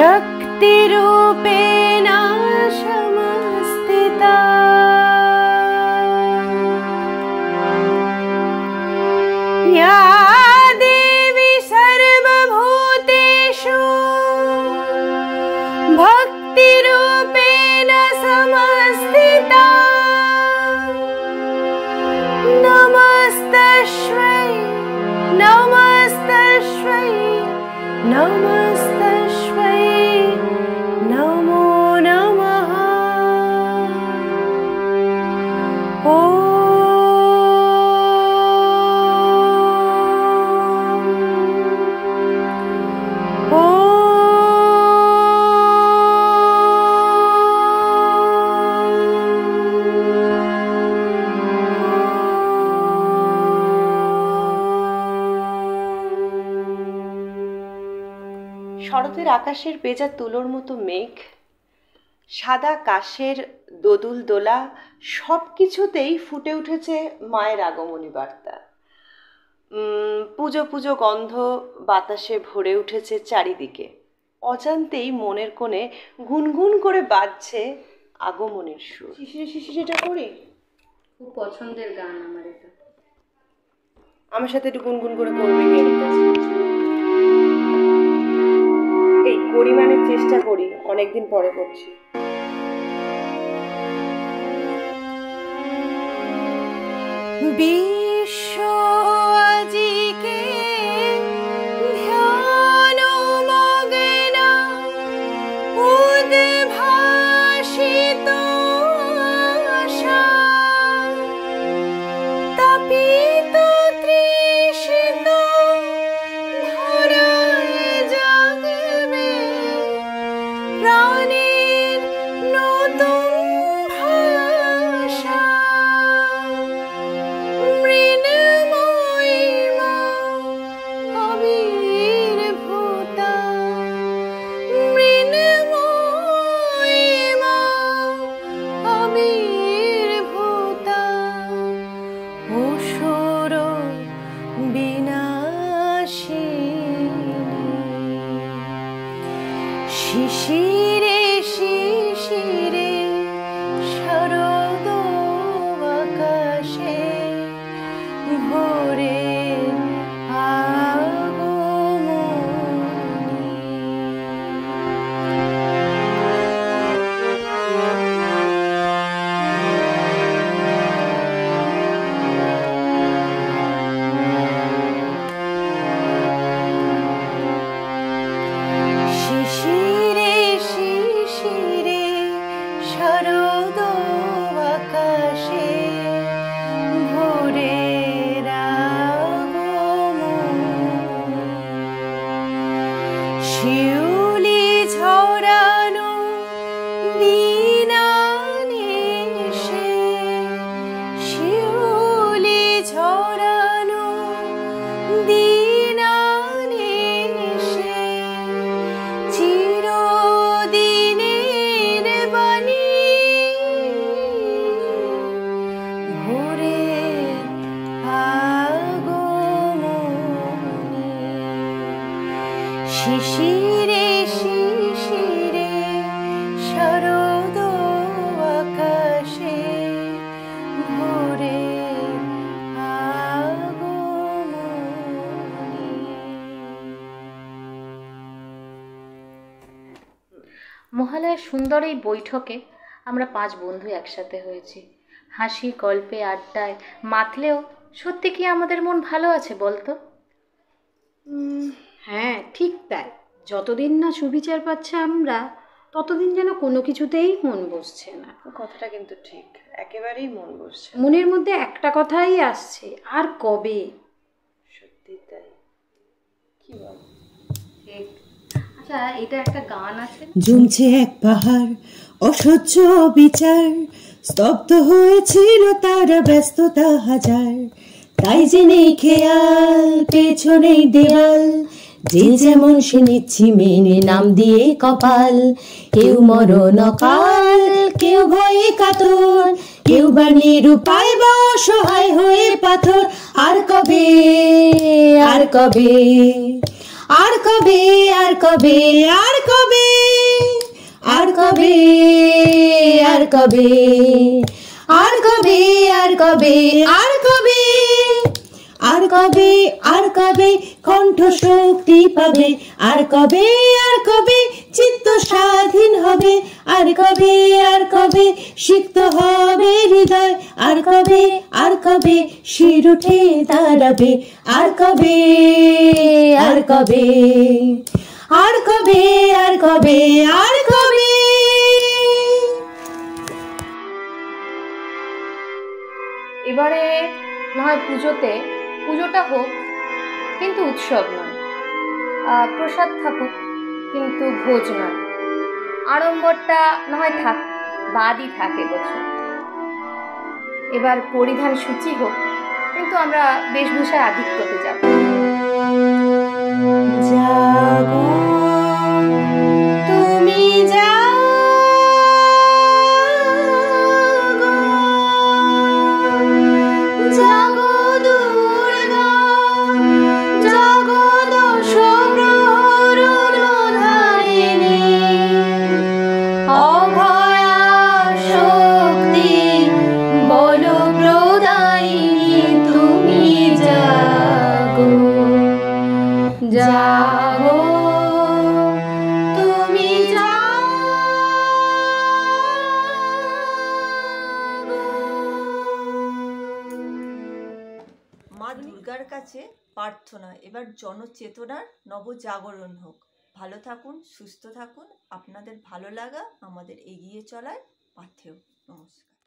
शक्तिरूपेण समस्थिता या देवी सर्वभूतेषु भक्तिरूपेण समस्थिता नमस्तस्यै नमस्तस्यै नमस्तस्यै नमो नमः। শরতের আকাশের ভেজা তুলোর মতো মেঘ, সাদা কাশের দোদুল দোলা, সব কিছুতেই ফুটে উঠেছে মায়ের আগমনী বার্তা। পুজো পুজো গন্ধ বাতাসে ভরে উঠেছে চারিদিকে। অজান্তেই মনের কোণে গুনগুন করে বাজছে আগমনের সুর। শিশিরে শিশিরে এটা করি, খুব পছন্দের গান আমার এটা। আমার সাথে একটু গুনগুন করে করবে। এই পরিমাণের চেষ্টা করি, অনেকদিন পরে করছি। বিশ্ব আজিকে ধ্যান মগ্ন উদ্ভাসিত আশা তাপিত তৃষিত ধরায় জাগবে প্রাণের নতুন ভাষা। শিশিরে শিশিরে শরৎ আকাশে ভোরে শরৎ আকাশে ভোরের আগমনী। শিউলি ঝরানো দিনানিশে, শিউলি ঝরানো দিনানিশে চিরদিনের বাণী ভোরের আগমনী। শিশিরে শিশিরে শরৎ আকাশে ভোরের আগমনী। মহালয়ার সুন্দর এই বৈঠকে আমরা 5 বন্ধু একসাথে হয়েছি। হাসি গল্পে আড্ডায় মাতলেও সত্যি কি আমাদের মন ভালো আছে বলতো? হ্যাঁ ঠিক তাই। যতদিন না সুবিচার পাচ্ছে আমরা, ততদিন যেন কোনো কিছুতেই মন বসছে না। কথাটা কিন্তু ঠিক, একেবারেই মন বসছে। মনের মধ্যে একটা কথাই আসছে, আর কবে। সত্যি তাই, কি বল? ঠিক। আচ্ছা, এটা একটা গান আছে, জমছে এক পাহাড় অসহ্য বিচার, স্তব্ধ হয়েছিল তারা ব্যস্ততা হাজার, তাই যে নেই খেয়াল পেছনেই দেওয়াল, যে যেমন সে নিচ্ছি মেনে নাম দিয়ে কপাল, কেউ মরণ অকাল কেউ ভয়ে কাতর, কেউ বা নিরুপায় বা অসহায় হয়ে পাথর। আর কবে আর কবে আর কবে আর কবে আর কবে আর কবে আর কবে আর কবে আর কবে আর কবে আর কবে আর কবে কণ্ঠ শক্তি পাবে আর কবে চিত্ত স্বাধীন হবে আর কবে সিক্ত হবে হৃদয় আর কবে শির উঠে দাঁড়াবে আর কবে আর কবে আর কবে আর কবে আর কবে। এবারে না হয় পুজোটা হোক কিন্তু উৎসব নয়, প্রসাদ থাকুক কিন্তু ভোজ নয়, আড়ম্বরটা না হয় থাক, বাদই থাকে বছর। এবার পরিধান সূচি হোক কিন্তু আমরা বেশভূষায় আধিক্যতে যাব। জাগো তুমি জাগো দুর্গা জাগো দশ প্রহরধারিণী অভয়া শক্তি বল প্রদায়িনী তুমি জাগো জাগো তুমি মা দুর্গার কাছে প্রার্থনা এবার জনচেতনার নবজাগরণ হোক। ভালো থাকুন, সুস্থ থাকুন, আপনাদের ভালো লাগা আমাদের এগিয়ে চলার পাথেয়। নমস্কার।